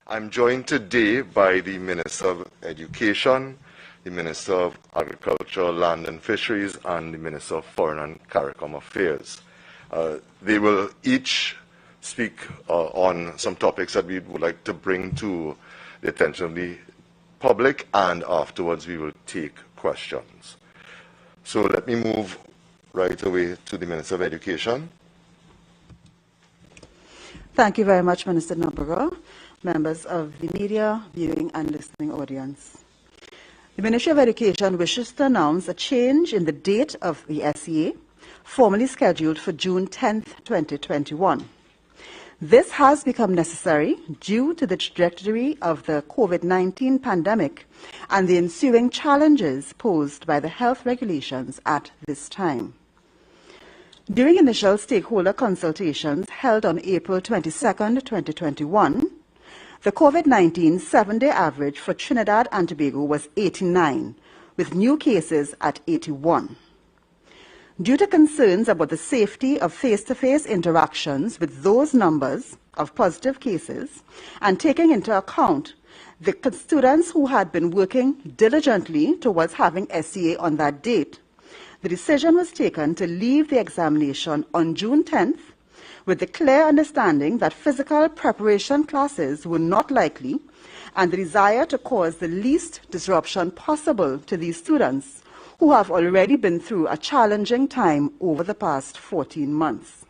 I'm joined today by the Minister of Education, the Minister of Agriculture, Land and Fisheries, and the Minister of Foreign and CARICOM Affairs. They will each speak on some topics that we would like to bring to the attention of the public, and afterwards we will take questions. So let me move right away to the Minister of Education. Thank you very much, Minister Nabara, members of the media, viewing and listening audience. The Ministry of Education wishes to announce a change in the date of the SEA, formally scheduled for June 10, 2021. This has become necessary due to the trajectory of the COVID-19 pandemic and the ensuing challenges posed by the health regulations at this time. During initial stakeholder consultations held on April 22, 2021, the COVID-19 seven-day average for Trinidad and Tobago was 89, with new cases at 81. Due to concerns about the safety of face-to-face interactions with those numbers of positive cases, and taking into account the students who had been working diligently towards having SEA on that date, the decision was taken to leave the examination on June 10th with the clear understanding that physical preparation classes were not likely, and the desire to cause the least disruption possible to these students who have already been through a challenging time over the past 14 months.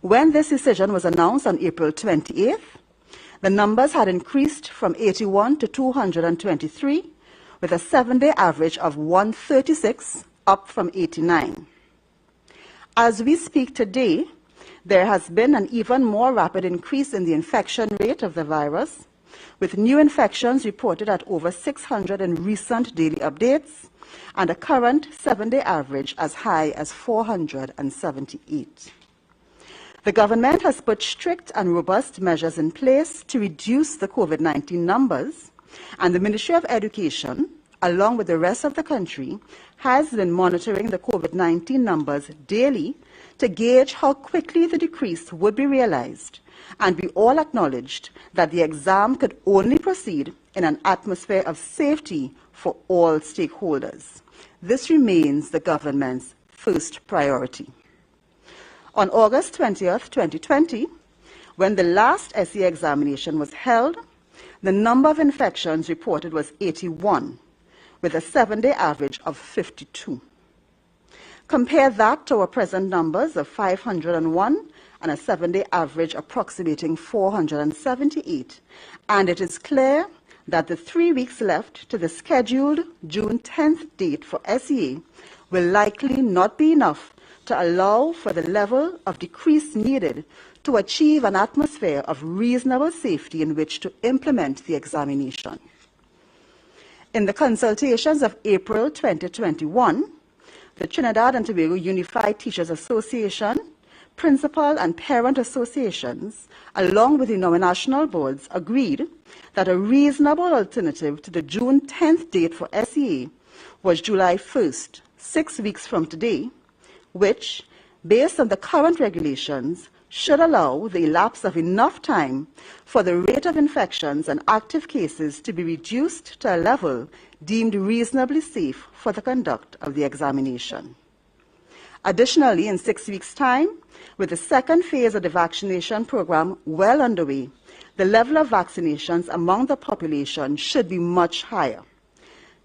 When this decision was announced on April 28th, the numbers had increased from 81 to 223, with a seven-day average of 136, up from 89. As we speak today, there has been an even more rapid increase in the infection rate of the virus, with new infections reported at over 600 in recent daily updates, and a current seven-day average as high as 478. The government has put strict and robust measures in place to reduce the COVID-19 numbers, and the Ministry of Education, along with the rest of the country, has been monitoring the COVID-19 numbers daily to gauge how quickly the decrease would be realized, and we all acknowledged that the exam could only proceed in an atmosphere of safety for all stakeholders. This remains the government's first priority. On August 20th, 2020, when the last SEA examination was held, the number of infections reported was 81, with a seven-day average of 52. Compare that to our present numbers of 501 and a seven-day average approximating 478, and it is clear that the 3 weeks left to the scheduled June 10th date for SEA will likely not be enough to allow for the level of decrease needed to achieve an atmosphere of reasonable safety in which to implement the examination. In the consultations of April 2021, the Trinidad and Tobago Unified Teachers Association, principal and parent associations, along with the national boards, agreed that a reasonable alternative to the June 10th date for SEA was July 1st, 6 weeks from today, which, based on the current regulations, should allow the elapse of enough time for the rate of infections and active cases to be reduced to a level deemed reasonably safe for the conduct of the examination. Additionally, in 6 weeks' time, with the second phase of the vaccination program well underway, the level of vaccinations among the population should be much higher.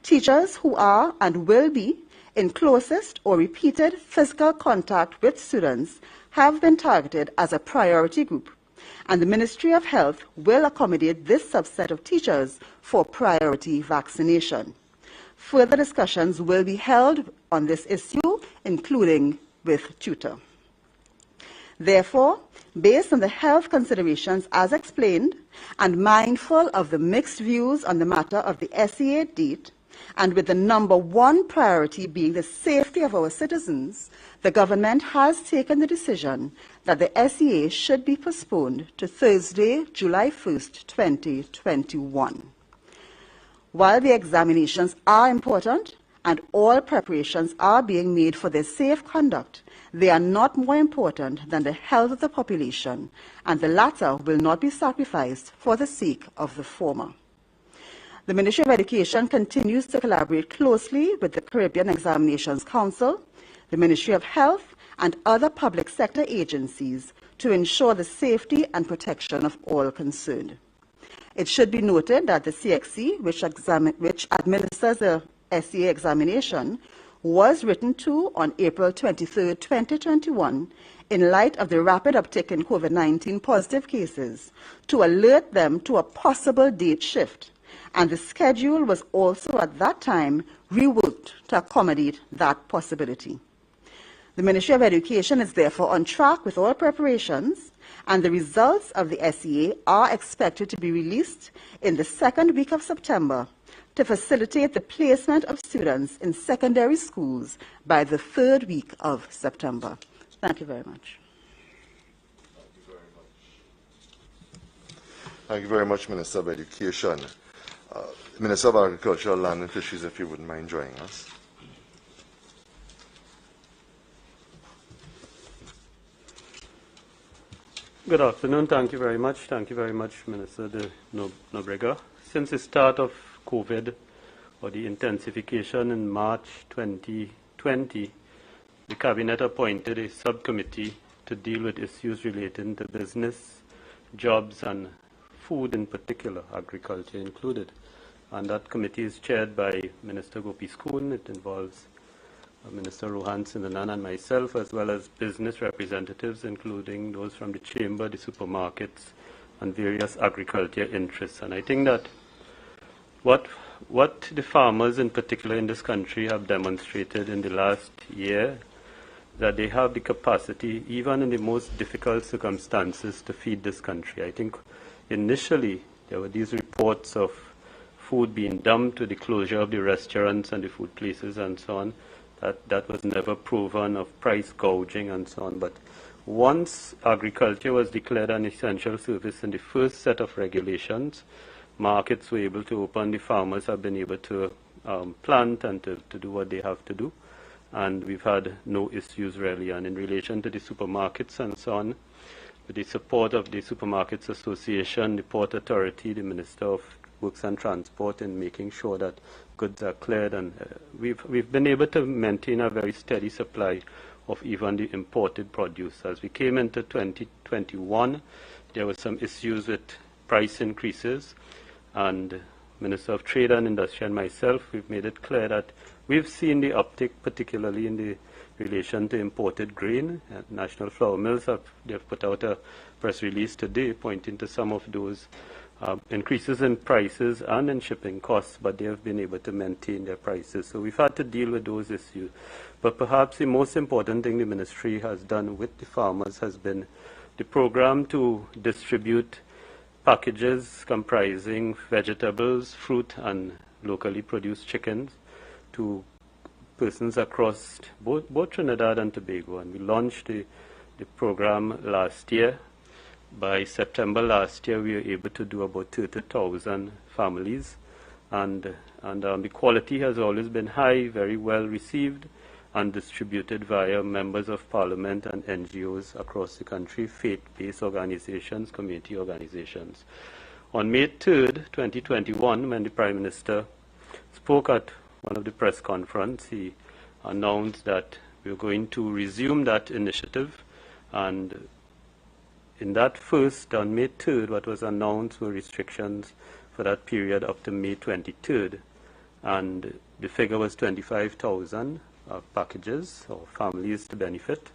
Teachers who are and will be in closest or repeated physical contact with students have been targeted as a priority group, and the Ministry of Health will accommodate this subset of teachers for priority vaccination. Further discussions will be held on this issue, including with tutor. Therefore, based on the health considerations as explained, and mindful of the mixed views on the matter of the SEA date, and with the number one priority being the safety of our citizens, the government has taken the decision that the SEA should be postponed to Thursday, July 1st, 2021. While the examinations are important and all preparations are being made for their safe conduct, They are not more important than the health of the population, and the latter will not be sacrificed for the sake of the former. The Ministry of Education continues to collaborate closely with the Caribbean Examinations Council, the Ministry of Health, and other public sector agencies to ensure the safety and protection of all concerned. It should be noted that the CXC, which administers the SEA examination, was written to on April 23, 2021, in light of the rapid uptick in COVID-19 positive cases, to alert them to a possible date shift, and the schedule was also at that time reworked to accommodate that possibility. The Ministry of Education is therefore on track with all preparations, and the results of the SEA are expected to be released in the second week of September to facilitate the placement of students in secondary schools by the third week of September. Thank you very much. Thank you very much, Minister of Education. Minister of Agriculture, Land and Fisheries, if you wouldn't mind joining us. Good afternoon. Thank you very much. Thank you very much, Minister de Nobrega. Since the start of COVID, or the intensification in March 2020, the Cabinet appointed a subcommittee to deal with issues relating to business, jobs, and food in particular, agriculture included. And that committee is chaired by Minister Gopi Skoon. It involves Minister Rohan Sindanan and myself, as well as business representatives, including those from the chamber, the supermarkets, and various agriculture interests. And I think that what the farmers in particular in this country have demonstrated in the last year, that they have the capacity, even in the most difficult circumstances, to feed this country. I think initially there were these reports of food being dumped with the closure of the restaurants and the food places and so on. That was never proven, of price gouging and so on. But once agriculture was declared an essential service in the first set of regulations, markets were able to open, the farmers have been able to plant and to do what they have to do. And we've had no issues really. And in relation to the supermarkets and so on, with the support of the Supermarkets Association, the Port Authority, the Minister of Works and Transport, in making sure that goods are cleared, and we've been able to maintain a very steady supply of even the imported produce. As we came into 2021, there were some issues with price increases, and Minister of Trade and Industry and myself, we've made it clear that we've seen the uptick, particularly in the relation to imported grain. National Flour Mills they've put out a press release today pointing to some of those increases in prices and in shipping costs, but they have been able to maintain their prices. So we've had to deal with those issues. But perhaps the most important thing the ministry has done with the farmers has been the program to distribute packages comprising vegetables, fruit, and locally produced chickens to persons across both Trinidad and Tobago. And we launched the program last year. By September last year, we were able to do about 30,000 families, and the quality has always been high, very well received, and distributed via members of parliament and NGOs across the country, faith-based organizations, community organizations. On May 3rd, 2021, when the Prime Minister spoke at one of the press conferences, he announced that we were going to resume that initiative, and in that first, on May 3rd, what was announced were restrictions for that period up to May 23rd. And the figure was 25,000 packages or families to benefit.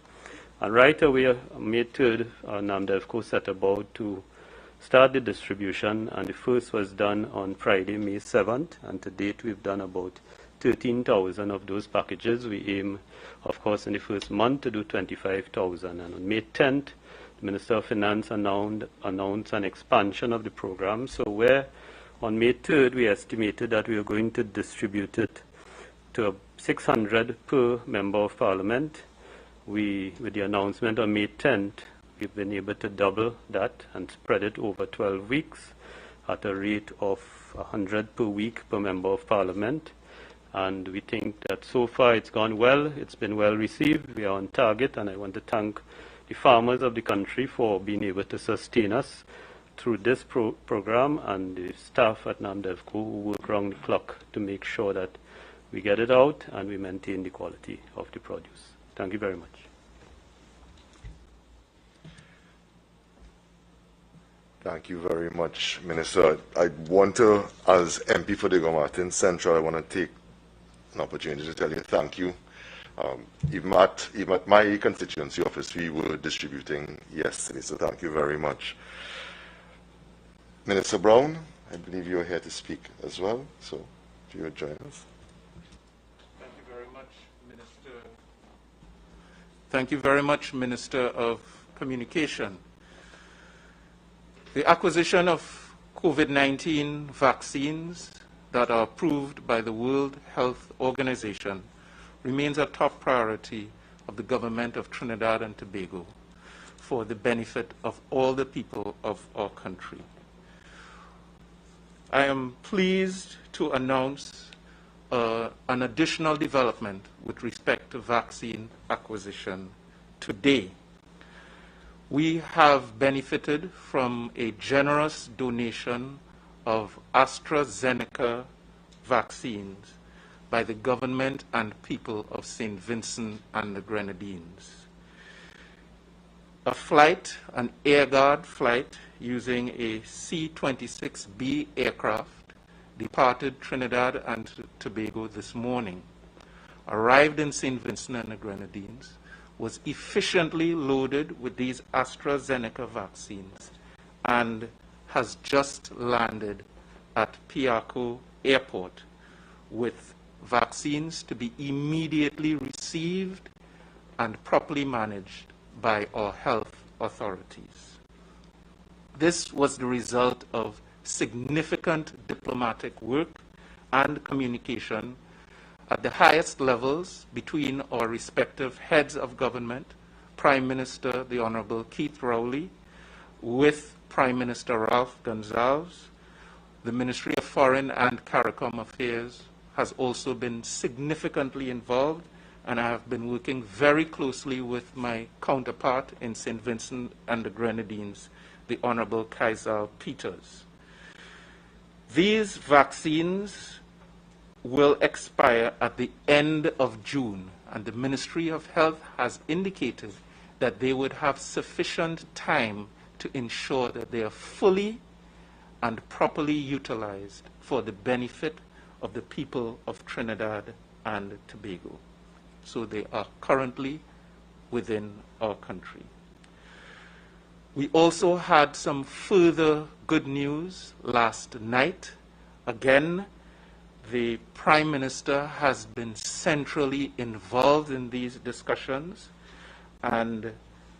And right away, on May 3rd, NAMDA, of course, set about to start the distribution. And the first was done on Friday, May 7th. And to date, we've done about 13,000 of those packages. We aim, of course, in the first month to do 25,000. And on May 10th, Minister of Finance announced an expansion of the program. So where on May 3rd we estimated that we were going to distribute it to 600 per member of parliament, with the announcement on May 10th, we've been able to double that and spread it over 12 weeks at a rate of 100 per week per member of parliament. And we think that so far it's gone well, it's been well received, we are on target, and I want to thank the farmers of the country for being able to sustain us through this program, and the staff at NAMDEVCO who work around the clock to make sure that we get it out and we maintain the quality of the produce. Thank you very much. Thank you very much, Minister. I want to, as MP for Diego Martin Central, I want to take an opportunity to tell you thank you. Even at my constituency office, we were distributing yesterday, so thank you very much. Minister Brown, I believe you're here to speak as well, so if you would join us. Thank you very much, Minister. Thank you very much, Minister of Communication. The acquisition of COVID-19 vaccines that are approved by the World Health Organization remains a top priority of the government of Trinidad and Tobago for the benefit of all the people of our country. I am pleased to announce an additional development with respect to vaccine acquisition today. We have benefited from a generous donation of AstraZeneca vaccines by the government and people of St. Vincent and the Grenadines. A flight, an Air Guard flight using a C-26B aircraft departed Trinidad and Tobago this morning, arrived in St. Vincent and the Grenadines, was efficiently loaded with these AstraZeneca vaccines and has just landed at Piarco Airport with vaccines to be immediately received and properly managed by our health authorities. This was the result of significant diplomatic work and communication at the highest levels between our respective heads of government, Prime Minister, the Honorable Keith Rowley, with Prime Minister Ralph Gonsalves. The Ministry of Foreign and CARICOM Affairs has also been significantly involved, and I have been working very closely with my counterpart in St. Vincent and the Grenadines, the Honorable Kaisal Peters. These vaccines will expire at the end of June, and the Ministry of Health has indicated that they would have sufficient time to ensure that they are fully and properly utilized for the benefit of the people of Trinidad and Tobago. So they are currently within our country. We also had some further good news last night. Again, the Prime Minister has been centrally involved in these discussions, and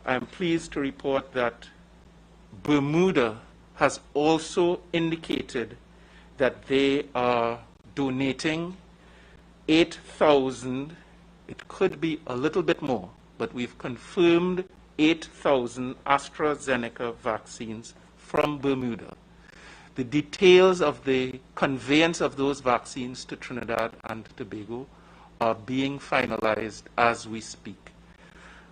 I am pleased to report that Bermuda has also indicated that they are donating 8,000, it could be a little bit more, but we've confirmed 8,000 AstraZeneca vaccines from Bermuda. The details of the conveyance of those vaccines to Trinidad and Tobago are being finalized as we speak.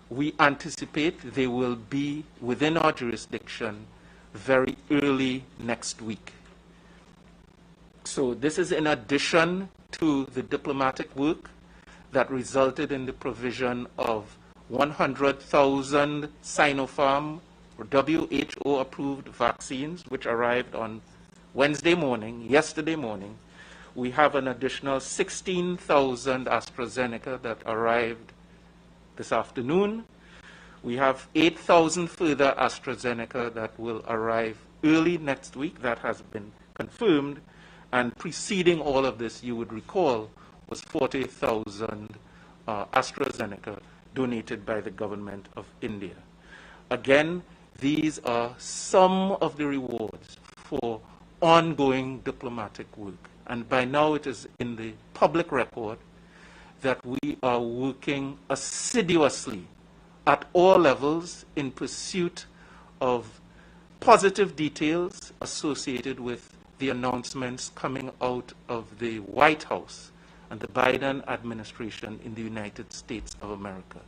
We anticipate they will be within our jurisdiction very early next week. So this is in addition to the diplomatic work that resulted in the provision of 100,000 Sinopharm or WHO-approved vaccines, which arrived on Wednesday morning, yesterday morning. We have an additional 16,000 AstraZeneca that arrived this afternoon. We have 8,000 further AstraZeneca that will arrive early next week. That has been confirmed. And preceding all of this, you would recall, was 40,000 AstraZeneca donated by the government of India. Again, these are some of the rewards for ongoing diplomatic work. And by now it is in the public record that we are working assiduously at all levels in pursuit of positive details associated with the announcements coming out of the White House and the Biden administration in the United States of America.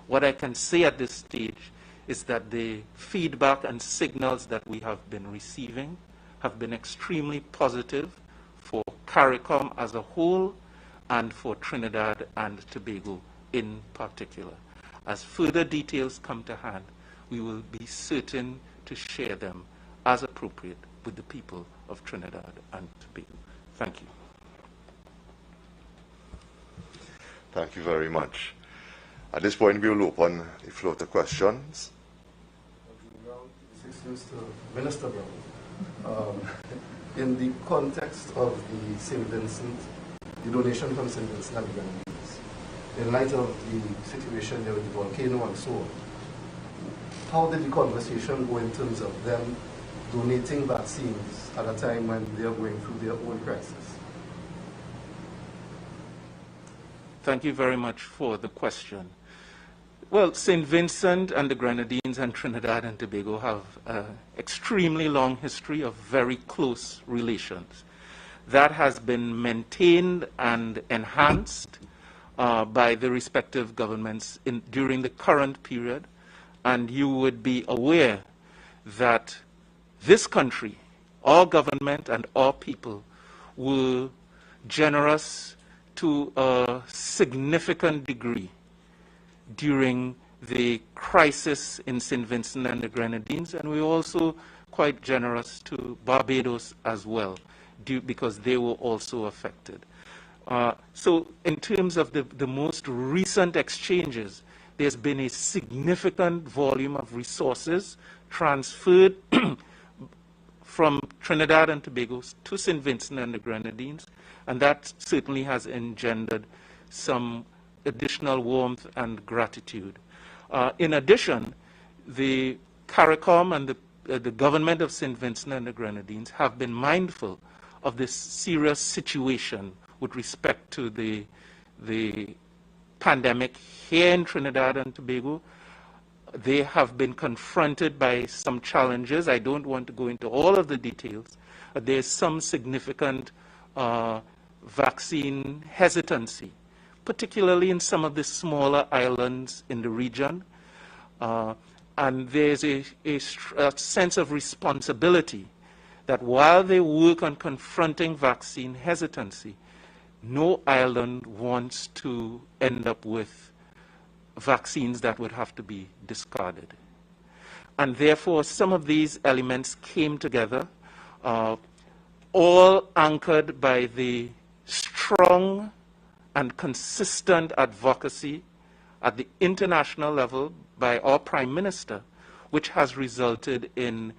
What I can say at this stage is that the feedback and signals that we have been receiving have been extremely positive for CARICOM as a whole and for Trinidad and Tobago in particular. As further details come to hand, we will be certain to share them as appropriate with the people of Trinidad and Tobago. Thank you. Thank you very much. At this point, we will open the floor to questions. This is to Minister Brown. In the context of the St. Vincent, the donation from St. Vincent and the Grenadines, in light of the situation there with the volcano and so on, how did the conversation go in terms of them donating vaccines at a time when they are going through their own crisis? Thank you very much for the question. Well, St. Vincent and the Grenadines and Trinidad and Tobago have an extremely long history of very close relations. That has been maintained and enhanced by the respective governments during the current period. And you would be aware that this country, our government and our people, were generous to a significant degree during the crisis in St. Vincent and the Grenadines, and we were also quite generous to Barbados as well, because they were also affected. So in terms of the most recent exchanges, there's been a significant volume of resources transferred from Trinidad and Tobago to St. Vincent and the Grenadines, and that certainly has engendered some additional warmth and gratitude. In addition, the CARICOM and the government of St. Vincent and the Grenadines have been mindful of this serious situation with respect to the pandemic here in Trinidad and Tobago. They have been confronted by some challenges. I don't want to go into all of the details. There's some significant vaccine hesitancy, particularly in some of the smaller islands in the region. And there's a sense of responsibility that while they work on confronting vaccine hesitancy, no island wants to end up with vaccines that would have to be discarded. And therefore, some of these elements came together, all anchored by the strong and consistent advocacy at the international level by our Prime Minister, which has resulted in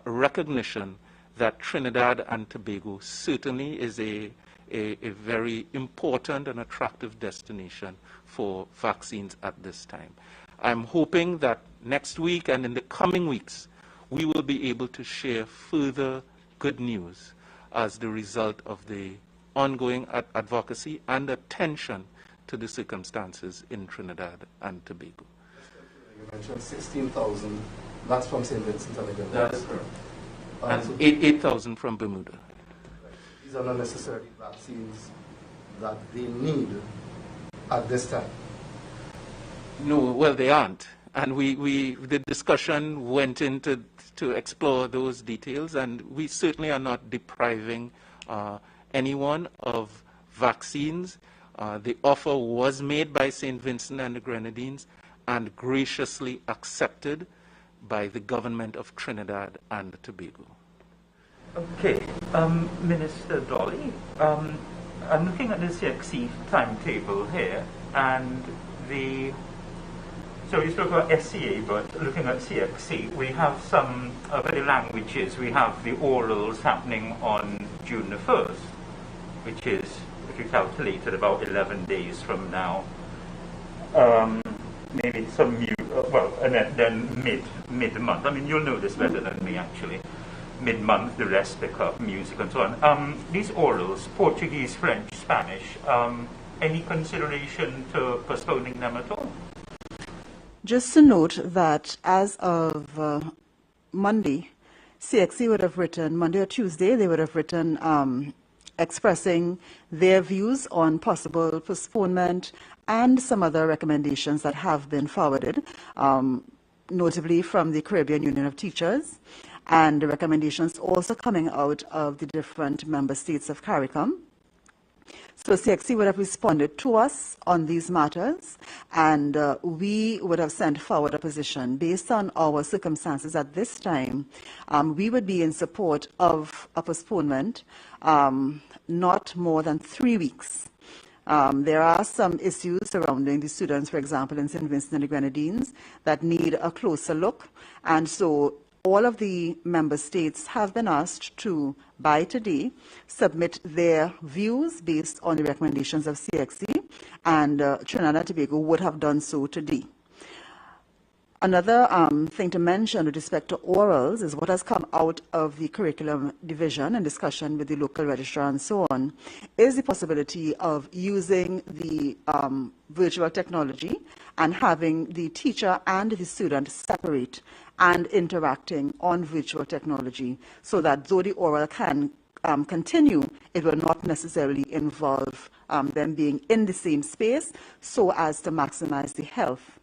recognition that Trinidad and Tobago certainly is a very important and attractive destination for vaccines at this time. I'm hoping that next week and in the coming weeks, we will be able to share further good news as the result of the ongoing advocacy and attention to the circumstances in Trinidad and Tobago. You mentioned 16,000. That's from St. Vincent and the Grenadines. That is correct. And so 8,000 from Bermuda. These are not necessarily vaccines that they need at this time. No, well, they aren't. And the discussion went into to explore those details, and we certainly are not depriving anyone of vaccines. The offer was made by St. Vincent and the Grenadines and graciously accepted by the government of Trinidad and Tobago. Okay, Minister Dolly, I'm looking at the CXC timetable here, and so you spoke about SCA, but looking at CXC, we have some of the languages. We have the orals happening on June the 1st, which is, if you calculated, about 11 days from now. Maybe some and then mid-month. I mean, you'll know this better than me, actually. Mid-month, the rest pick up music and so on. These orals, Portuguese, French, Spanish, any consideration to postponing them at all? Just to note that as of Monday, CXC would have written, Monday or Tuesday, they would have written expressing their views on possible postponement and some other recommendations that have been forwarded, notably from the Caribbean Union of Teachers, and the recommendations also coming out of the different member states of CARICOM. So CXC would have responded to us on these matters, and we would have sent forward a position based on our circumstances at this time. We would be in support of a postponement not more than 3 weeks. There are some issues surrounding the students, for example, in St. Vincent and the Grenadines, that need a closer look, and so all of the member states have been asked to, by today, submit their views based on the recommendations of CXC, and Trinidad and Tobago would have done so today. Another thing to mention with respect to orals is what has come out of the curriculum division and discussion with the local registrar and so on, is the possibility of using the virtual technology and having the teacher and the student separate and interacting on virtual technology, so that though the oral can continue, it will not necessarily involve them being in the same space, so as to maximize the health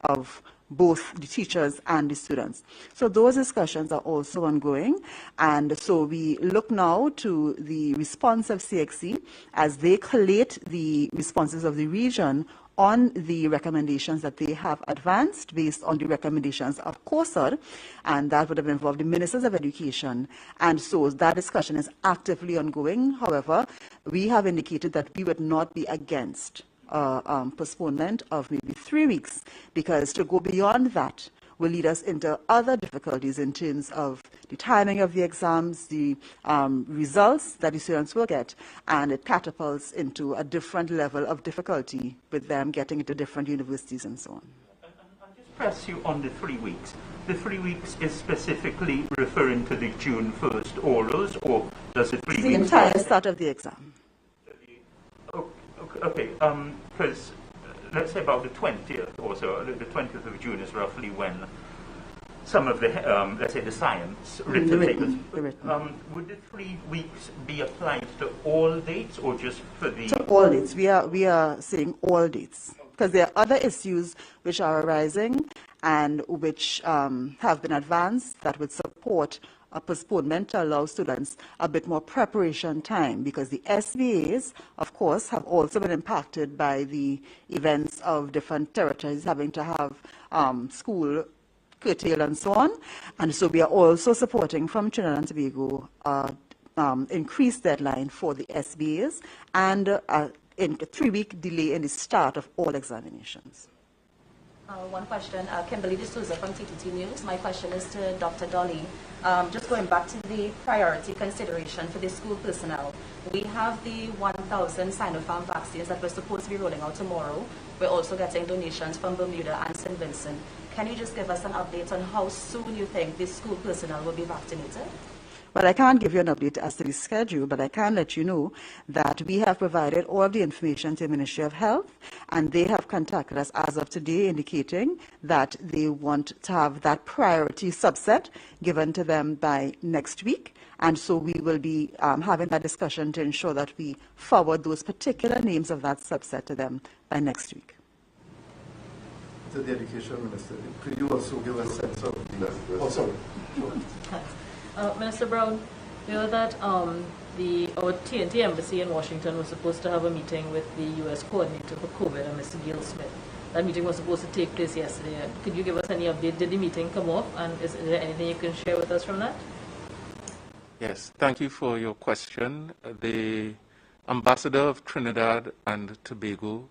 of both the teachers and the students. So those discussions are also ongoing, and so we look now to the response of CXC as they collate the responses of the region on the recommendations that they have advanced based on the recommendations of COSAD, and that would have involved the ministers of education. And so that discussion is actively ongoing. However, we have indicated that we would not be against postponement of maybe 3 weeks, because to go beyond that will lead us into other difficulties in terms of the timing of the exams, the results that the students will get, and it catapults into a different level of difficulty with them getting into different universities and so on. I'll just press you on the 3 weeks. The 3 weeks is specifically referring to the June 1st orals, or does it 3 weeks? The entire start of the exam. Okay, because let's say about the 20th or so, the 20th of June is roughly when some of the, let's say, the science written papers. Would the 3 weeks be applied to all dates or just for the... To all dates. We are saying all dates, because there are other issues which are arising and which have been advanced that would support a postponement to allow students a bit more preparation time, because the SVAs, of course, have also been impacted by the events of different territories having to have school curtailed and so on. And so we are also supporting from Trinidad and Tobago increased deadline for the SVAs and in a 3-week delay in the start of all examinations. One question, Kimberly D'Souza from TTT News. My question is to Dr. Dolly. Just going back to the priority consideration for the school personnel, we have the 1,000 Sinopharm vaccines that we're supposed to be rolling out tomorrow. We're also getting donations from Bermuda and St. Vincent. Can you just give us an update on how soon you think the school personnel will be vaccinated? Well, I can't give you an update as to the schedule, but I can let you know that we have provided all of the information to the Ministry of Health, and they have contacted us as of today indicating that they want to have that priority subset given to them by next week. And so we will be having that discussion to ensure that we forward those particular names of that subset to them by next week. To the Education Minister, could you also give a sense of the... Oh, sorry. Sure. Minister Brown, you know that our TNT embassy in Washington was supposed to have a meeting with the U.S. coordinator for COVID, and Mr. Gail Smith. That meeting was supposed to take place yesterday. Could you give us any update? Did the meeting come off, and is there anything you can share with us from that? Yes, thank you for your question. The Ambassador of Trinidad and Tobago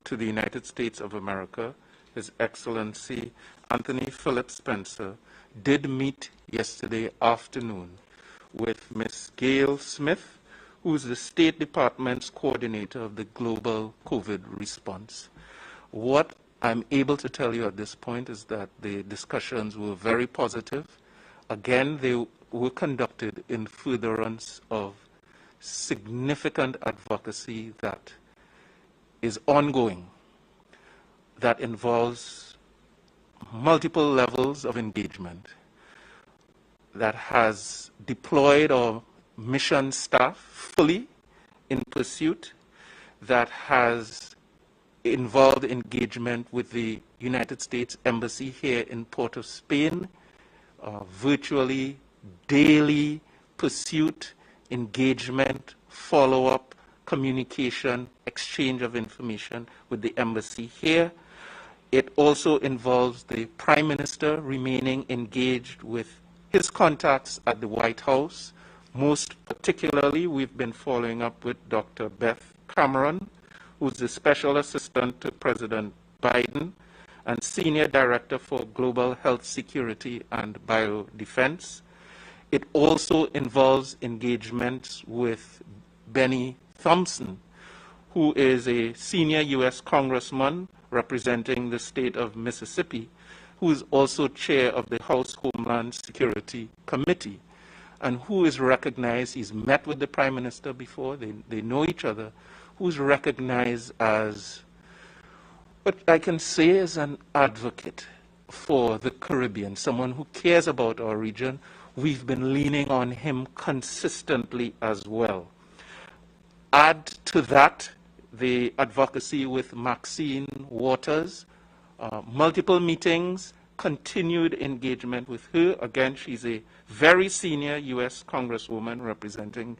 to the United States of America, His Excellency Anthony Philip Spencer, did meet yesterday afternoon with Ms. Gail Smith, who is the State Department's coordinator of the global COVID response. What I'm able to tell you at this point is that the discussions were very positive. Again, they were conducted in furtherance of significant advocacy that is ongoing, that involves multiple levels of engagement, that has deployed our mission staff fully in pursuit that has involved engagement with the United States Embassy here in Port of Spain, virtually daily pursuit, engagement, follow-up, communication, exchange of information with the embassy here. It also involves the Prime Minister remaining engaged with his contacts at the White House. Most particularly, we've been following up with Dr. Beth Cameron, who's the Special Assistant to President Biden and Senior Director for Global Health Security and Biodefense. It also involves engagements with Benny Thompson, who is a senior U.S. congressman representing the state of Mississippi, who is also chair of the House Homeland Security Committee, and who is recognized, he's met with the Prime Minister before, they know each other, who's recognized as, what I can say is an advocate for the Caribbean, someone who cares about our region. We've been leaning on him consistently as well. Add to that the advocacy with Maxine Waters, multiple meetings, continued engagement with her. Again, she's a very senior U.S. Congresswoman representing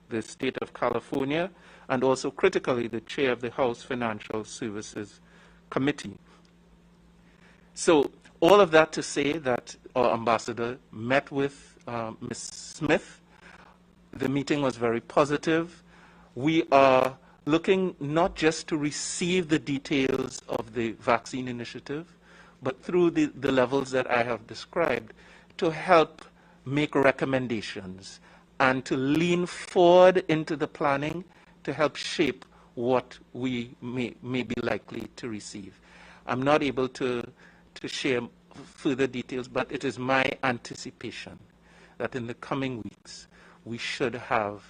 the state of California, and also critically the chair of the House Financial Services Committee. So all of that to say that our ambassador met with Ms. Smith. The meeting was very positive. We are looking not just to receive the details of the vaccine initiative, but through the levels that I have described, to help make recommendations and to lean forward into the planning to help shape what we may be likely to receive. I'm not able to share further details, but it is my anticipation that in the coming weeks we should have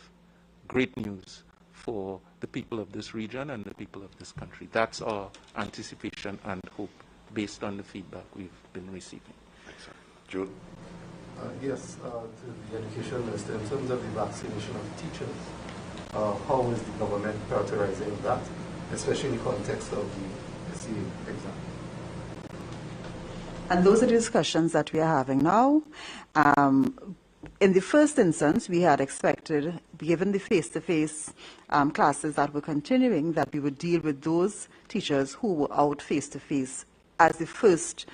great news for the people of this region and the people of this country. That's our anticipation and hope based on the feedback we've been receiving. Thanks, sir. Jude? Yes, to the Education Minister, in terms of the vaccination of teachers, how is the government prioritizing that, especially in the context of the SEA exam? And those are the discussions that we are having now. In the first instance, we had expected, given the face-to-face classes that were continuing, that we would deal with those teachers who were out face-to-face as the first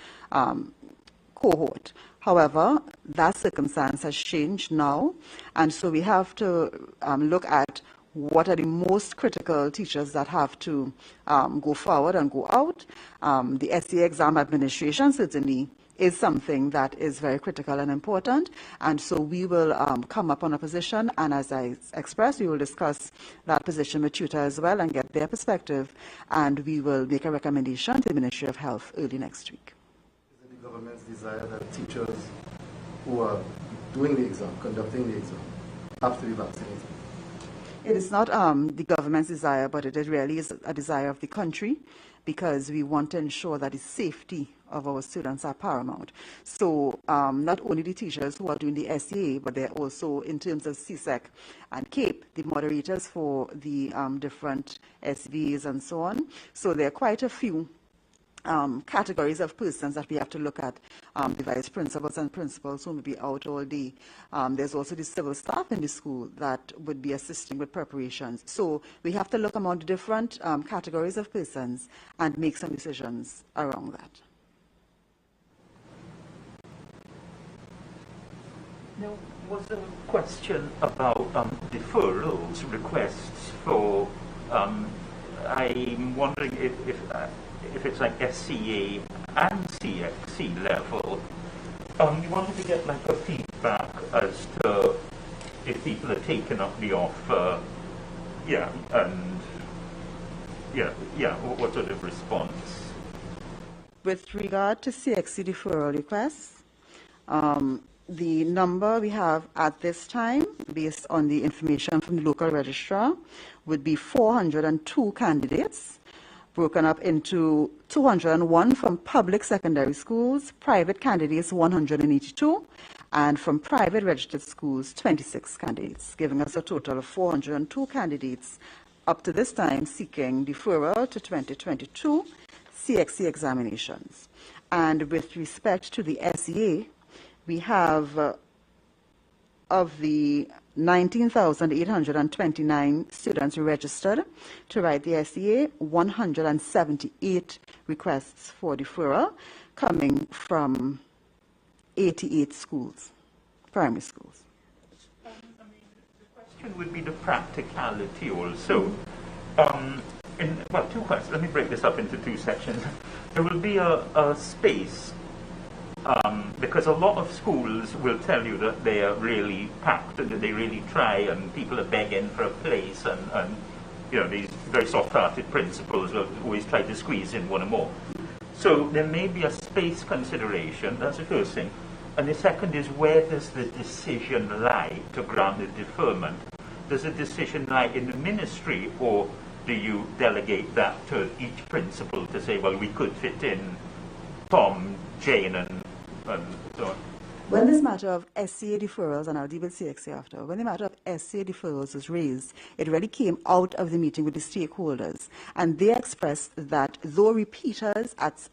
cohort. However, that circumstance has changed now, and so we have to look at what are the most critical teachers that have to go forward and go out. The SEA exam administration certainly is something that is very critical and important, and so we will come up on a position, and as I expressed, we will discuss that position with tutor as well and get their perspective, and we will make a recommendation to the Ministry of Health early next week. Is it the government's desire that teachers who are doing the exam, conducting the exam, have to be vaccinated? It is not the government's desire, but it really is a desire of the country, because we want to ensure that the safety of our students are paramount. So not only the teachers who are doing the SEA, but they're also, in terms of CSEC and CAPE, the moderators for the different SVs and so on. So there are quite a few categories of persons that we have to look at, the vice principals and principals who may be out all day. There's also the civil staff in the school that would be assisting with preparations. So we have to look among the different categories of persons and make some decisions around that. There was a question about deferrals, requests for, I'm wondering if it's like SCA and CXC level. We wanted to get like a feedback as to if people are taking up the offer, what sort of response? With regard to CXC deferral requests, the number we have at this time, based on the information from the local registrar, would be 402 candidates. broken up into 201 from public secondary schools, private candidates 182, and from private registered schools 26 candidates, giving us a total of 402 candidates up to this time seeking deferral to 2022 CXC examinations. And with respect to the SEA, we have of the 19,829 students registered to write the SEA, 178 requests for deferral coming from 88 schools, primary schools. The question would be the practicality also. Well, two questions. Let me break this up into two sections. There will be a space because a lot of schools will tell you that they are really packed and that they really try and people are begging for a place and you know, these very soft-hearted principals will always try to squeeze in one or more. So there may be a space consideration, that's the first thing. And the second is, where does the decision lie to grant the deferment? Does the decision lie in the ministry, or do you delegate that to each principal to say, well, we could fit in Tom, Jane, and so on? When this matter of SCA deferrals, and I'll deal with CXA after, when the matter of SCA deferrals was raised, it really came out of the meeting with the stakeholders. And they expressed that though repeaters at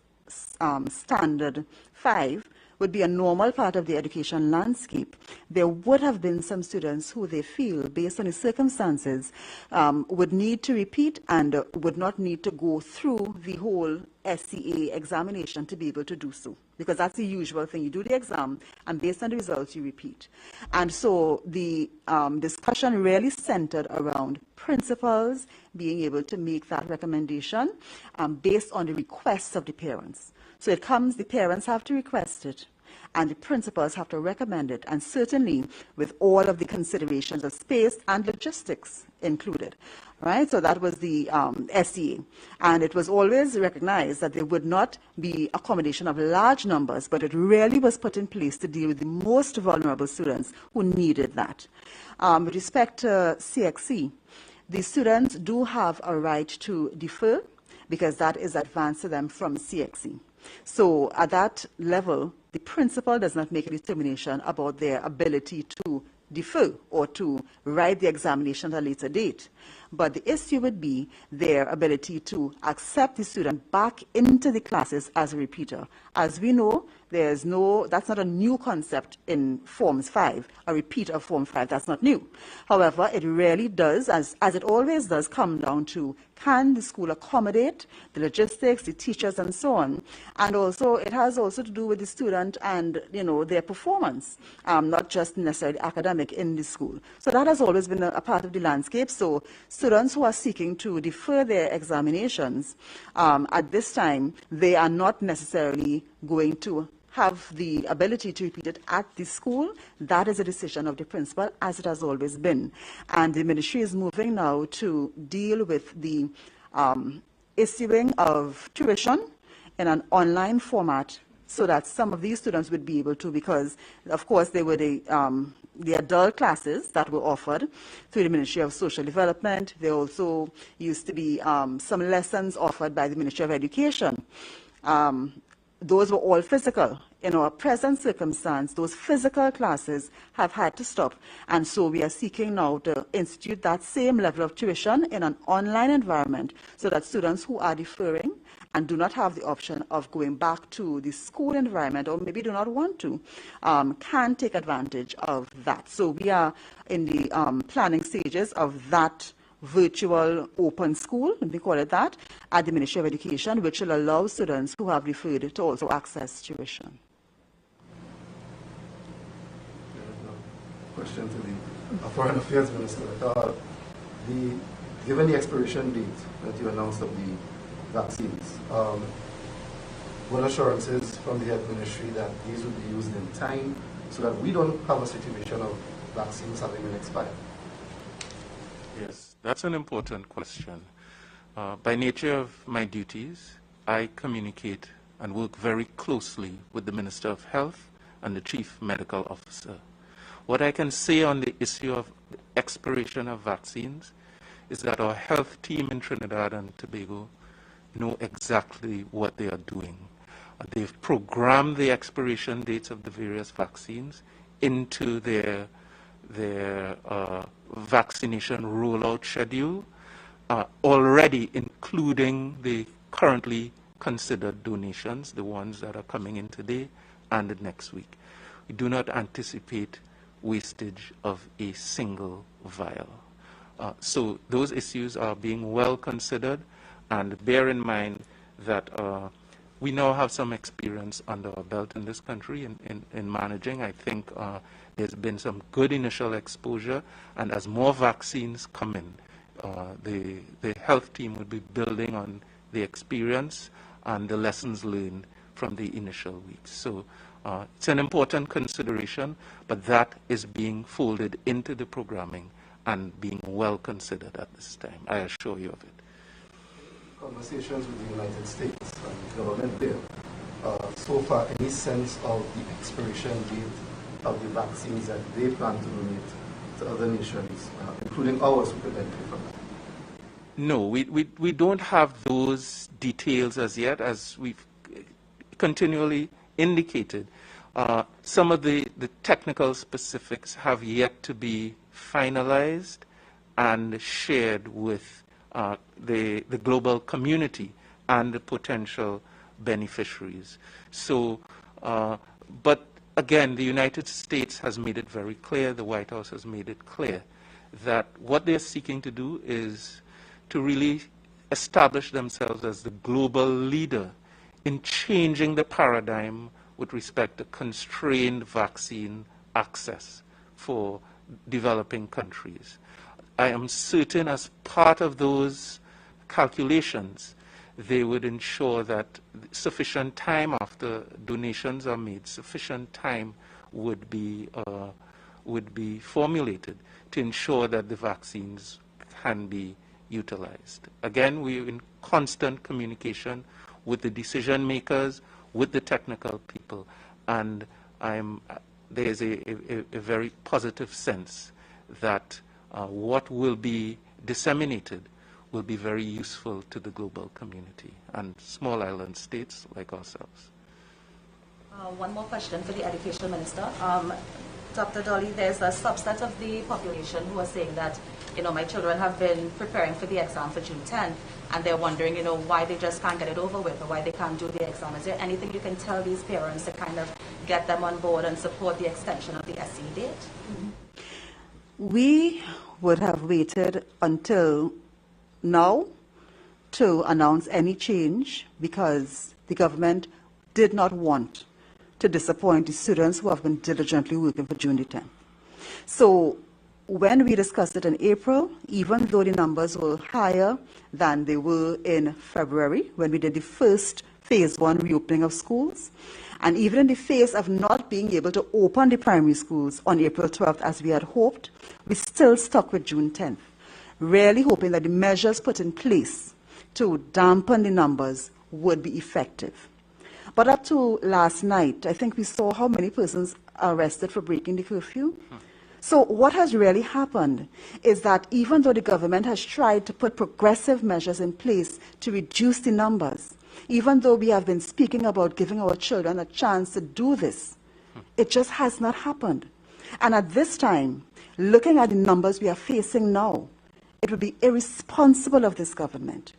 standard 5 would be a normal part of the education landscape, there would have been some students who they feel, based on the circumstances, would need to repeat and would not need to go through the whole SCA examination to be able to do so. Because that's the usual thing. You do the exam, and based on the results, you repeat. And so the discussion really centered around principals being able to make that recommendation based on the requests of the parents. So it comes, the parents have to request it, and the principals have to recommend it, and certainly with all of the considerations of space and logistics included. Right? So that was the SCA. And it was always recognized that there would not be accommodation of large numbers, but it really was put in place to deal with the most vulnerable students who needed that. With respect to CXC, the students do have a right to defer because that is advanced to them from CXC. So at that level, the principal does not make a determination about their ability to defer or to write the examination at a later date. But the issue would be their ability to accept the student back into the classes as a repeater. As we know, that's not a new concept in Forms 5, a repeat of Form 5, that's not new. However, it really does, as it always does, come down to, can the school accommodate the logistics, the teachers, and so on? And also, it has also to do with the student and, their performance, not just necessarily academic in the school. So that has always been a part of the landscape. So students who are seeking to defer their examinations, at this time, they are not necessarily going to have the ability to repeat it at the school. That is a decision of the principal, as it has always been. And the ministry is moving now to deal with the issuing of tuition in an online format so that some of these students would be able to, because, of course, they were the adult classes that were offered through the Ministry of Social Development. There also used to be some lessons offered by the Ministry of Education. Those were all physical. In our present circumstance, those physical classes have had to stop. And so we are seeking now to institute that same level of tuition in an online environment so that students who are deferring and do not have the option of going back to the school environment, or maybe do not want to, can take advantage of that. So we are in the planning stages of that virtual open school, we call it that, at the Ministry of Education, which will allow students who have deferred to also access tuition. Question to the Foreign Affairs Minister. Given the expiration date that you announced of the vaccines, what assurances from the Health Ministry that these will be used in time so that we don't have a situation of vaccines having been expired? Yes, that's an important question. By nature of my duties, I communicate and work very closely with the Minister of Health and the Chief Medical Officer. What I can say on the issue of the expiration of vaccines is that our health team in Trinidad and Tobago know exactly what they are doing. They've programmed the expiration dates of the various vaccines into their vaccination rollout schedule, already including the currently considered donations, the ones that are coming in today and the next week. We do not anticipate wastage of a single vial. So those issues are being well considered, and bear in mind that we now have some experience under our belt in this country in managing. I think there's been some good initial exposure, and as more vaccines come in, the health team will be building on the experience and the lessons learned from the initial weeks. So it's an important consideration, but that is being folded into the programming and being well considered at this time. I assure you of it. Conversations with the United States and the government there, so far, any sense of the expiration date of the vaccines that they plan to donate to other nations, including ours, who could benefit from that? No, we don't have those details as yet, as we've continually indicated. Some of the technical specifics have yet to be finalized and shared with the global community and the potential beneficiaries. So, but again, the United States has made it very clear, the White House has made it clear, that what they're seeking to do is to really establish themselves as the global leader in changing the paradigm with respect to constrained vaccine access for developing countries. I am certain as part of those calculations, they would ensure that sufficient time after donations are made, sufficient time would be formulated to ensure that the vaccines can be utilized. Again, we're in constant communication with the decision makers, with the technical people, and there's a very positive sense that what will be disseminated will be very useful to the global community and small island states like ourselves. One more question for the Education Minister. Dr. Dolly, there's a subset of the population who are saying that, my children have been preparing for the exam for June 10th, and they're wondering, why they just can't get it over with, or why they can't do the exam. Is there anything you can tell these parents to kind of get them on board and support the extension of the SE date? We would have waited until now to announce any change because the government did not want to disappoint the students who have been diligently working for June the 10th. So when we discussed it in April, even though the numbers were higher than they were in February, when we did the first phase 1 reopening of schools, and even in the face of not being able to open the primary schools on April 12th as we had hoped, we still stuck with June 10th, really hoping that the measures put in place to dampen the numbers would be effective. But up to last night, I think we saw how many persons arrested for breaking the curfew. So what has really happened is that even though the government has tried to put progressive measures in place to reduce the numbers, even though we have been speaking about giving our children a chance to do this, it just has not happened. And at this time, looking at the numbers we are facing now, it would be irresponsible of this government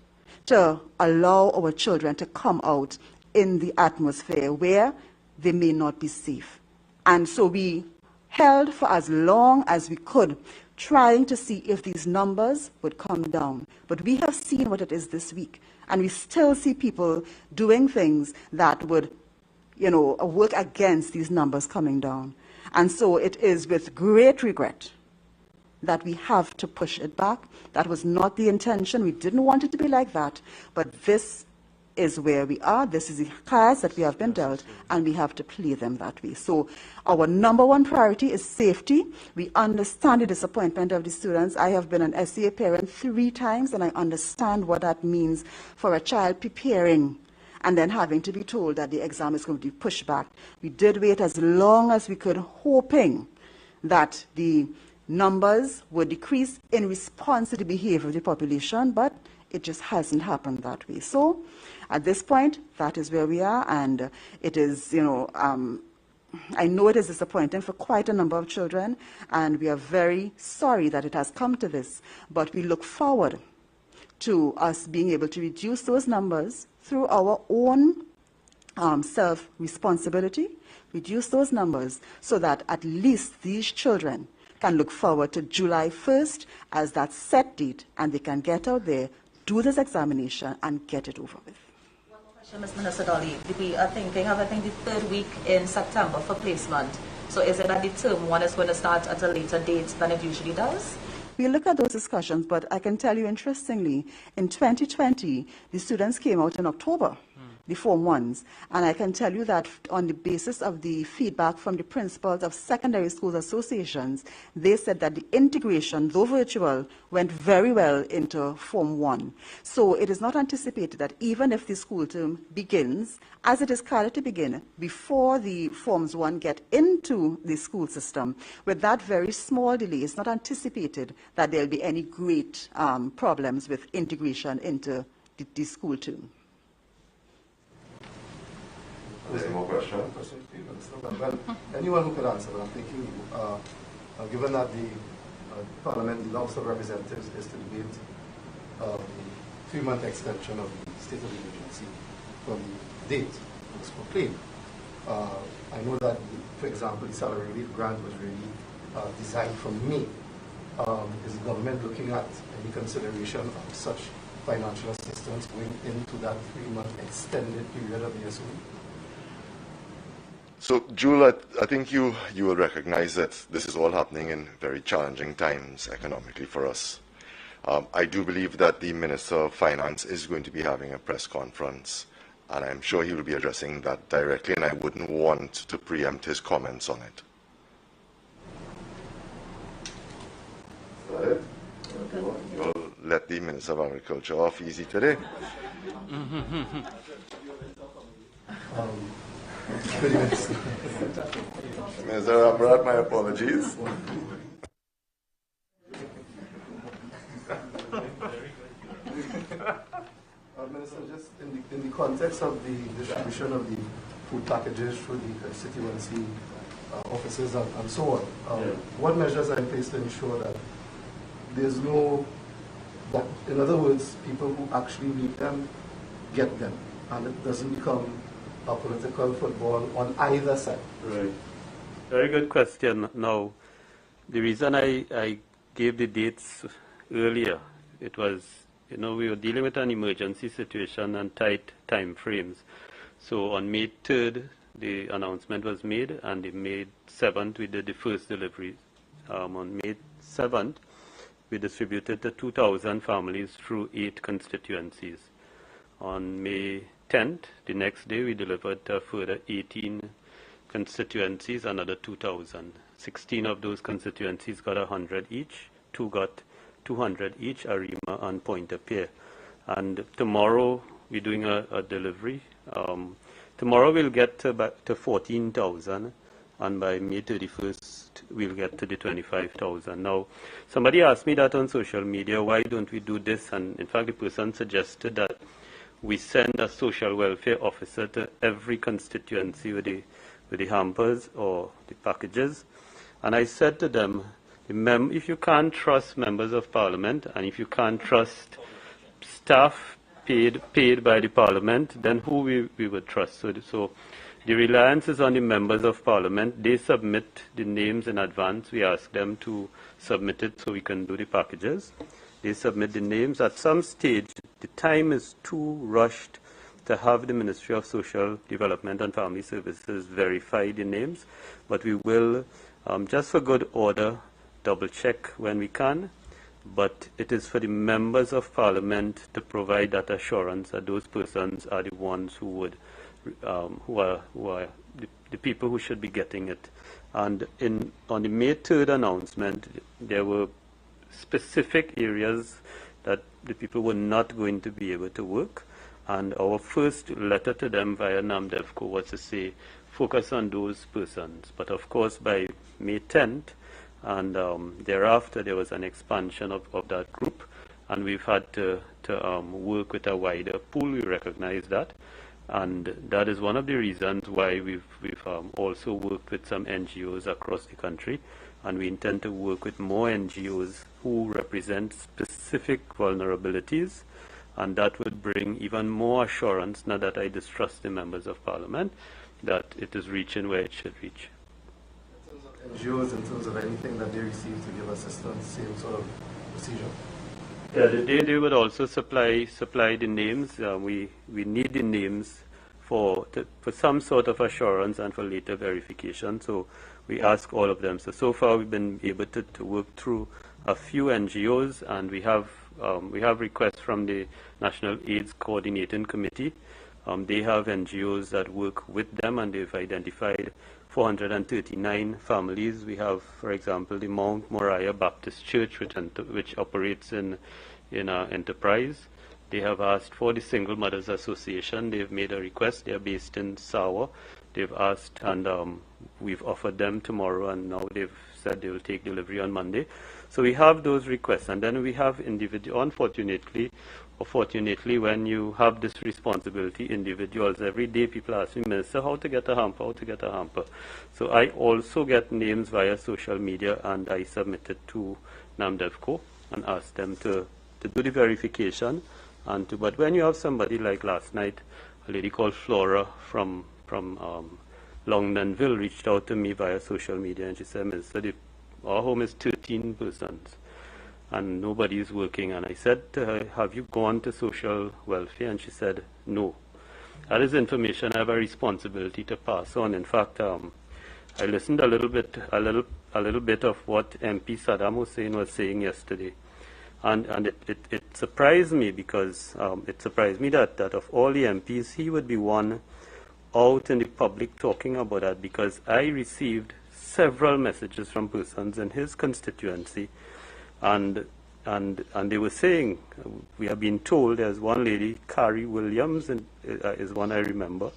to allow our children to come out in the atmosphere where they may not be safe. And so we held for as long as we could, trying to see if these numbers would come down. But we have seen what it is this week, and we still see people doing things that would, work against these numbers coming down. And so it is with great regret that we have to push it back. That was not the intention. We didn't want it to be like that, but this is where we are. This is the cards that we have been dealt, and we have to play them that way. So our number one priority is safety. We understand the disappointment of the students. I have been an SEA parent 3 times, and I understand what that means for a child preparing and then having to be told that the exam is going to be pushed back. We did wait as long as we could, hoping that the numbers would decrease in response to the behavior of the population, but It just hasn't happened that way. So at this point, that is where we are, and it is, I know it is disappointing for quite a number of children, and we are very sorry that it has come to this, but we look forward to us being able to reduce those numbers through our own self-responsibility, reduce those numbers so that at least these children can look forward to July 1st as that set date, and they can get out there, do this examination, and get it over with. One more question, Ms. Minister Dolly. We are thinking of, I think, the third week in September for placement. So is it that the term one is going to start at a later date than it usually does? We look at those discussions, but I can tell you, interestingly, in 2020, the students came out in October, the Form 1s, and I can tell you that on the basis of the feedback from the principals of secondary schools associations, they said that the integration, though virtual, went very well into Form 1. So it is not anticipated that even if the school term begins, as it is called to begin, before the Forms 1 get into the school system, with that very small delay, it's not anticipated that there'll be any great problems with integration into the school term. Any more questions? Well, anyone who could answer, but I'm thinking, given that the Parliament, the House of Representatives, is to debate the 3-month extension of the state of emergency from the date it was proclaimed. I know that, for example, the salary relief grant was really designed from May. Is the government looking at any consideration of such financial assistance going into that 3-month extended period of the SOE? So, Jewel, I think you will recognize that this is all happening in very challenging times economically for us. I do believe that the Minister of Finance is going to be having a press conference, and I'm sure he will be addressing that directly, and I wouldn't want to preempt his comments on it. Is that it? You'll let the Minister of Agriculture off easy today. Mr. Abrat, my apologies. Minister, just in the context of the distribution of the food packages through the constituency offices and so on, what measures are in place to ensure that there's no, that in other words, people who actually need them get them, and it doesn't become a political football on either side? Right. Very good question. Now, the reason I gave the dates earlier, it was, we were dealing with an emergency situation and tight time frames. So on May 3rd, the announcement was made, and on May 7th, we did the first delivery. On May 7th, we distributed to 2,000 families through 8 constituencies. On May 10th, the next day, we delivered to further 18 constituencies, another 2,000. 16 of those constituencies got 100 each, 2 got 200 each, Arima and Pointe-a-Pierre. And tomorrow, we're doing a delivery. Tomorrow, we'll get back to 14,000, and by May 31st, we'll get to the 25,000. Now, somebody asked me that on social media, why don't we do this? And in fact, the person suggested that we send a social welfare officer to every constituency with the hampers or the packages. And I said to them, if you can't trust members of parliament, and if you can't trust staff paid by the parliament, then who we would trust? So the reliance is on the members of parliament. They submit the names in advance. We ask them to submit it so we can do the packages. They submit the names. At some stage, the time is too rushed to have the Ministry of Social Development and Family Services verify the names, but we will, just for good order, double check when we can. But it is for the members of Parliament to provide that assurance that those persons are the ones who would, who are the people who should be getting it. And on the May 3rd announcement, there were specific areas that the people were not going to be able to work, and our first letter to them via NAMDEVCO was to say, focus on those persons. But of course, by May 10th, and thereafter there was an expansion of that group, and we've had to work with a wider pool. We recognize that, and that is one of the reasons why we've also worked with some NGOs across the country, and we intend to work with more NGOs who represent specific vulnerabilities, and that would bring even more assurance, not that I distrust the members of Parliament, that it is reaching where it should reach. In terms of NGOs, in terms of anything that they receive to give assistance, same sort of procedure? Yeah, they would also supply the names. We need the names for some sort of assurance and for later verification. So we ask all of them. So far we've been able to work through a few NGOs, and we have requests from the National AIDS Coordinating Committee. They have NGOs that work with them, and they've identified 439 families. We have, for example, the Mount Moriah Baptist Church, which operates in Enterprise. They have asked for the Single Mothers Association. They've made a request. They're based in Sawa. They've asked, and we've offered them tomorrow, and now they've said they will take delivery on Monday. So we have those requests, and then we have individual. Unfortunately, or fortunately, when you have this responsibility, individuals, every day people ask me, Minister, how to get a hamper, how to get a hamper. So I also get names via social media, and I submit it to NAMDEVCO and ask them to do the verification. But when you have somebody like last night, a lady called Flora from Longdonville reached out to me via social media, and she said, Minister, our home is 13 persons and nobody is working. And I said to her, have you gone to social welfare? And she said, no. That is information I have a responsibility to pass on. In fact, I listened a little bit of what MP Saddam Hussein was saying yesterday. And it surprised me, because it surprised me that of all the MPs, he would be one out in the public talking about that, because I received several messages from persons in his constituency, and they were saying, we have been told, there's one lady, Carrie Williams, is one I remember,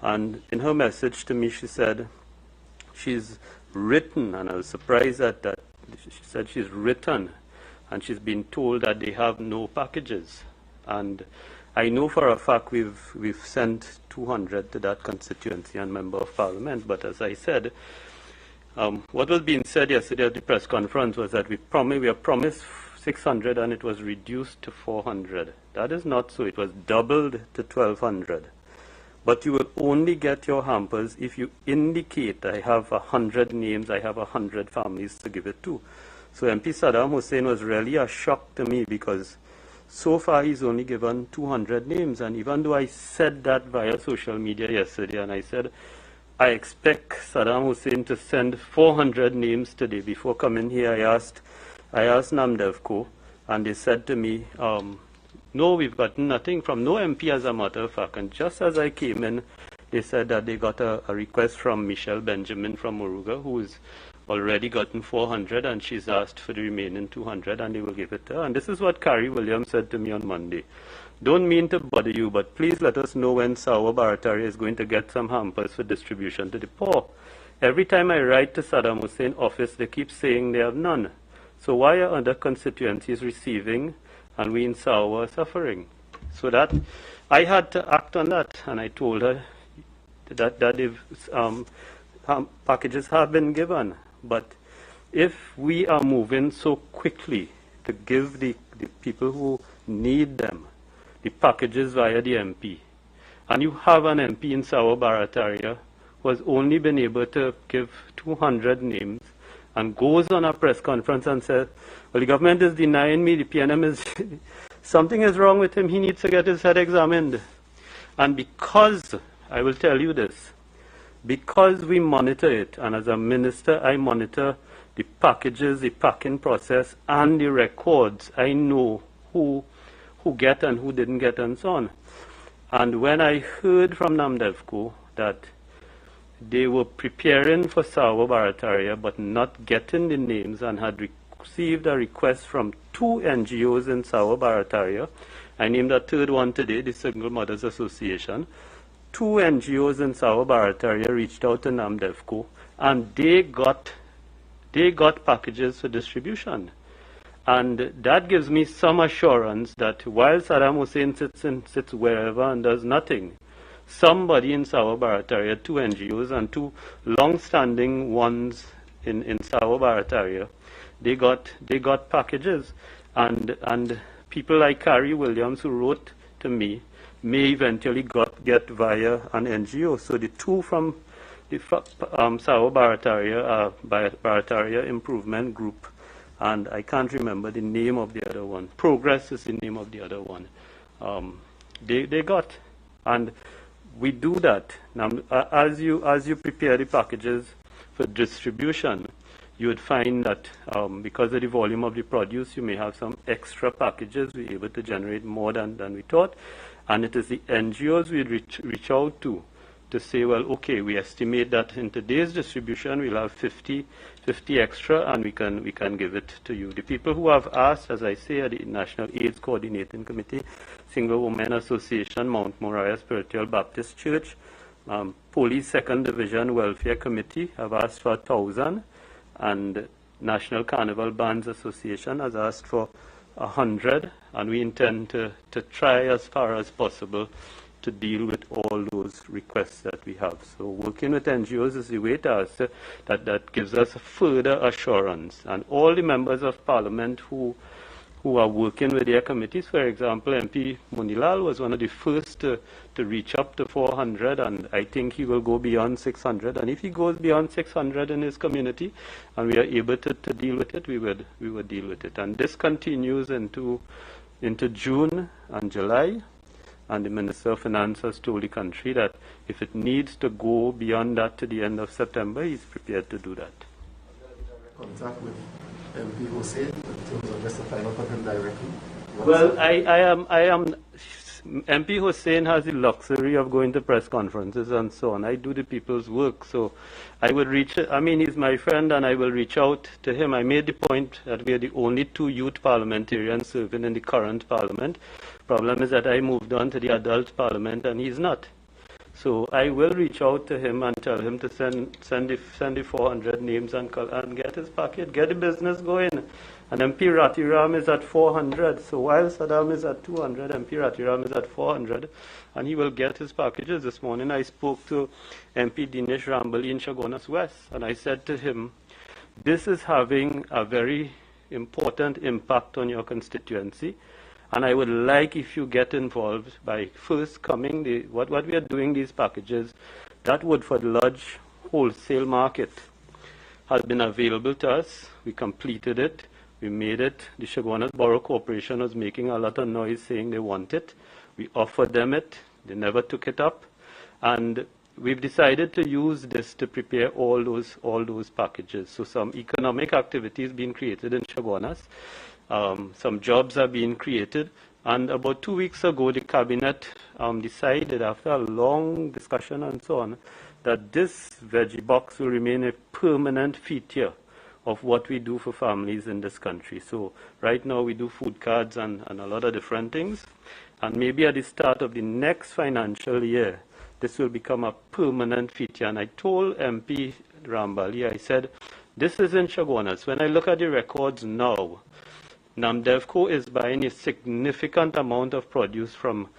and in her message to me she said she's written, and I was surprised at that, she said she's written and she's been told that they have no packages. And I know for a fact we've sent 200 to that constituency and member of Parliament, but as I said, what was being said yesterday at the press conference was that we were promised 600 and it was reduced to 400. That is not so. It was doubled to 1,200. But you will only get your hampers if you indicate, I have 100 names, I have 100 families to give it to. So MP Saddam Hussein was really a shock to me, because so far he's only given 200 names. And even though I said that via social media yesterday, and I said, I expect Saddam Hussein to send 400 names today. Before coming here, I asked NAMDEVCO, and they said to me, no, we've gotten nothing from no MP, as a matter of fact. And just as I came in, they said that they got a request from Michelle Benjamin from Moruga, who's already gotten 400, and she's asked for the remaining 200, and they will give it to her. And this is what Carrie Williams said to me on Monday. Don't mean to bother you, but please let us know when Sawa Barataria is going to get some hampers for distribution to the poor. Every time I write to Saddam Hussein office, they keep saying they have none. So why are other constituencies receiving and we in Sawa are suffering? So that I had to act on that, and I told her that if packages have been given, but if we are moving so quickly to give the people who need them the packages via the MP, and you have an MP in Sawa Barataria who has only been able to give 200 names, and goes on a press conference and says, well, the government is denying me, the PNM is, something is wrong with him, he needs to get his head examined. And because, I will tell you this, because we monitor it, and as a minister, I monitor the packages, the packing process, and the records. I know who get and who didn't get, and so on. And when I heard from NAMDEVCO that they were preparing for Sawa Barataria, but not getting the names, and had received a request from 2 NGOs in Sawa Barataria, I named a third one today, the Single Mothers Association. 2 NGOs in Sawa Barataria reached out to NAMDEVCO, and they got packages for distribution. And that gives me some assurance that while Saddam Hussein sits wherever and does nothing, somebody in Sawa Barataria, 2 NGOs and 2 long-standing ones in Sawa Barataria, they got packages, and people like Carrie Williams, who wrote to me, may eventually get via an NGO. So the 2 from the Sawa Barataria, Barataria Improvement Group, and I can't remember the name of the other one. Progress is the name of the other one. They got, and we do that. Now, as you prepare the packages for distribution, you would find that because of the volume of the produce, you may have some extra packages. We're able to generate more than we thought. And it is the NGOs we reach out to say, well, okay, we estimate that in today's distribution we'll have 50 extra, and we can give it to you. The people who have asked, as I say, are the National AIDS Coordinating Committee, Single Women Association, Mount Moriah Spiritual Baptist Church, Police 2nd Division Welfare Committee have asked for 1,000, and National Carnival Bands Association has asked for 100, and we intend to try as far as possible to deal with all those requests that we have. So working with NGOs is the way to us that gives us further assurance. And all the members of Parliament who are working with their committees, for example, MP Munilal was one of the first to reach up to 400, and I think he will go beyond 600. And if he goes beyond 600 in his community, and we are able to deal with it, we would deal with it. And this continues into June and July. And the Minister of Finance has told the country that if it needs to go beyond that to the end of September, he's prepared to do that. Contact with MP Hussein in terms of just a final comment directly? Well, I am. MP Hussein has the luxury of going to press conferences and so on. I do the people's work, so I would he's my friend, and I will reach out to him. I made the point that we are the only 2 youth parliamentarians serving in the current parliament. Problem is that I moved on to the adult parliament, and he's not. So I will reach out to him and tell him to send the 400 names and get his packet, get the business going. And MP Ratiram is at 400. So while Saddam is at 200, MP Ratiram is at 400, and he will get his packages. This morning I spoke to MP Dinesh Rambali in Chaguanas West, and I said to him, this is having a very important impact on your constituency. And I would like if you get involved by first coming, what we are doing, these packages, that wood for the large wholesale market has been available to us. We completed it. We made it. The Chaguanas Borough Corporation was making a lot of noise saying they want it. We offered them it. They never took it up. And we've decided to use this to prepare all those packages. So some economic activities being created in Chaguanas. Some jobs are being created, and about 2 weeks ago the cabinet decided, after a long discussion and so on, that this veggie box will remain a permanent feature of what we do for families in this country. So right now we do food cards and a lot of different things, and maybe at the start of the next financial year this will become a permanent feature. And I told MP Rambali, I said, this is in Chaguanas. When I look at the records now, Namdevco is buying a significant amount of produce from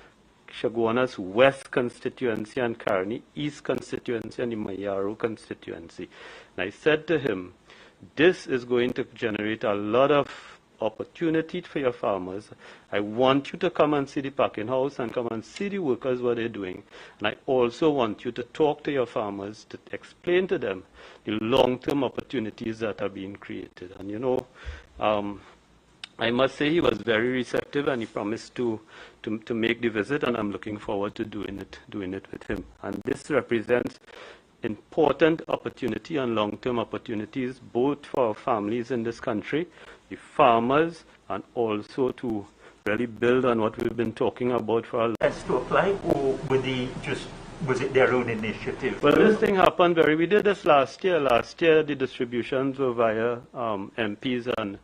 Chaguanas West constituency and Carney East constituency and the Mayaro constituency. And I said to him, this is going to generate a lot of opportunity for your farmers. I want you to come and see the packing house and come and see the workers, what they're doing. And I also want you to talk to your farmers, to explain to them the long-term opportunities that are being created. And you know, I must say he was very receptive, and he promised to make the visit, and I'm looking forward to doing it with him. And this represents important opportunity and long-term opportunities, both for our families in this country, the farmers, and also to really build on what we've been talking about for a long time. Has to apply, or was it their own initiative? Well, this thing happened we did this last year. Last year, the distributions were via MPs and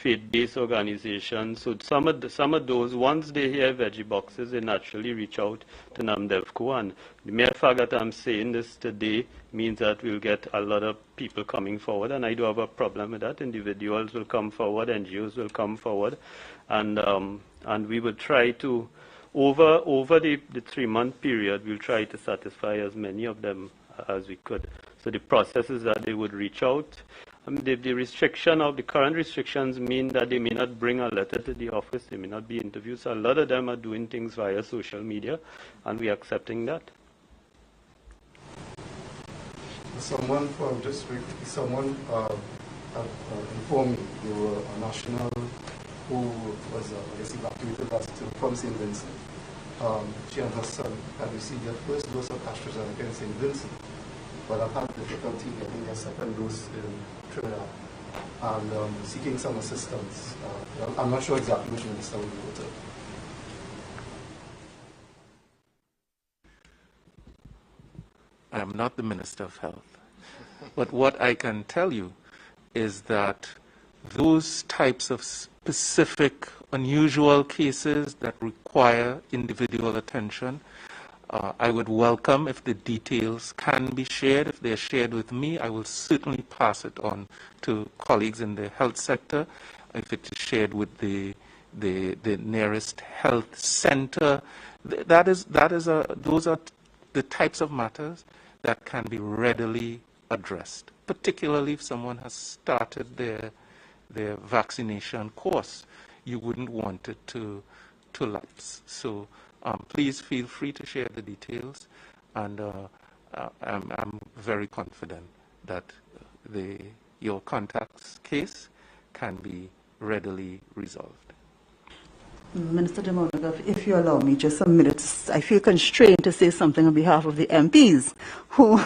faith-based organizations. So some of those, once they hear veggie boxes, they naturally reach out to NAMDEVCO. And the mere fact that I'm saying this today means that we'll get a lot of people coming forward. And I do have a problem with that. Individuals will come forward, NGOs will come forward, and we will try to, over the 3-month period, we'll try to satisfy as many of them as we could. So the process is that they would reach out. The restriction of the current restrictions mean that they may not bring a letter to the office, they may not be interviewed. So a lot of them are doing things via social media, and we are accepting that. Someone from just briefly, someone informed me they were a national who was evacuated last year from St. Vincent. She and her son had received their first dose of AstraZeneca in St. Vincent, but have had difficulty getting their second dose in Trinidad and seeking some assistance. I'm not sure exactly which minister we go to. I am not the Minister of Health, but what I can tell you is that those types of specific, unusual cases that require individual attention, I would welcome if the details can be shared. If they're shared with me, I will certainly pass it on to colleagues in the health sector. If it is shared with the nearest health center, those are the types of matters that can be readily addressed, particularly if someone has started their vaccination course. You wouldn't want it to lapse. So please feel free to share the details, and I'm very confident that your contact's case can be readily resolved. Minister Demonaga, if you allow me just a minute, I feel constrained to say something on behalf of the MPs who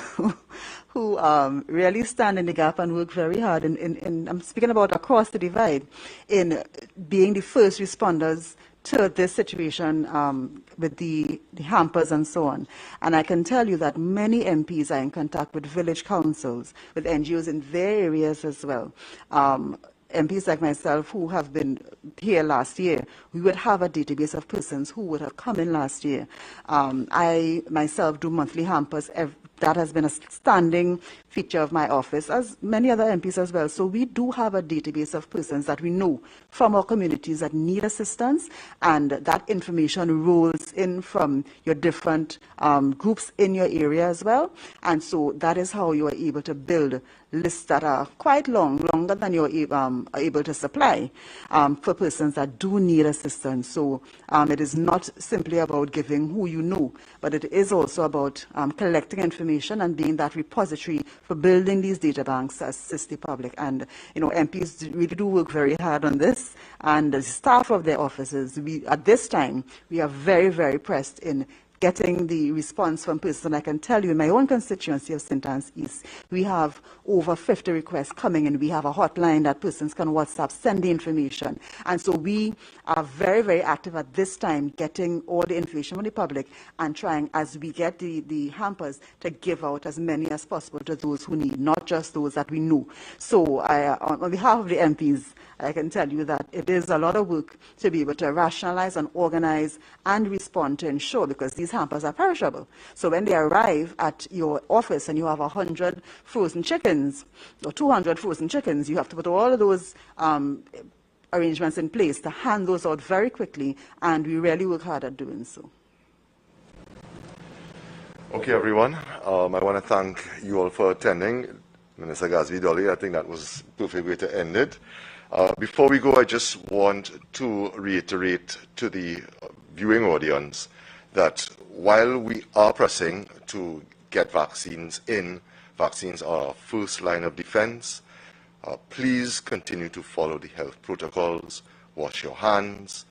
really stand in the gap and work very hard. And I'm speaking about across the divide in being the first responders to this situation with the hampers and so on. And I can tell you that many MPs are in contact with village councils, with NGOs in their areas as well. MPs like myself who have been here last year, we would have a database of persons who would have come in last year. I myself do monthly hampers. That has been a standing feature of my office, as many other MPs as well. So we do have a database of persons that we know from our communities that need assistance, and that information rolls in from your different groups in your area as well. And so that is how you are able to build lists that are quite longer than you're able to supply for persons that do need assistance. So it is not simply about giving who you know, but it is also about collecting information and being that repository for building these data banks to assist the public. And MPs really do work very hard on this, and the staff of their offices, at this time, we are very, very pressed in getting the response from persons. And I can tell you, in my own constituency of St. Anne's East, we have over 50 requests coming in. We have a hotline that persons can WhatsApp, send the information. And so we are very, very active at this time, getting all the information from the public and trying, as we get the hampers, to give out as many as possible to those who need, not just those that we know. So on behalf of the MPs, I can tell you that it is a lot of work to be able to rationalize and organize and respond to ensure, because these hampers are perishable. So when they arrive at your office and you have 100 frozen chickens or 200 frozen chickens, you have to put all of those arrangements in place to hand those out very quickly, and we really work hard at doing so. Okay, everyone. I want to thank you all for attending. Minister Gasby Dolly, I think that was a perfect way to end it. Before we go, I just want to reiterate to the viewing audience that while we are pressing to get vaccines in, vaccines are our first line of defense. Please continue to follow the health protocols, wash your hands,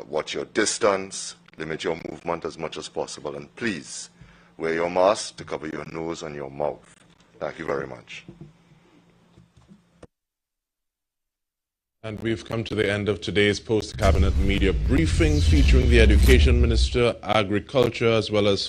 watch your distance, limit your movement as much as possible, and please wear your mask to cover your nose and your mouth. Thank you very much. And we've come to the end of today's post-cabinet media briefing featuring the Education Minister, Agriculture, as well as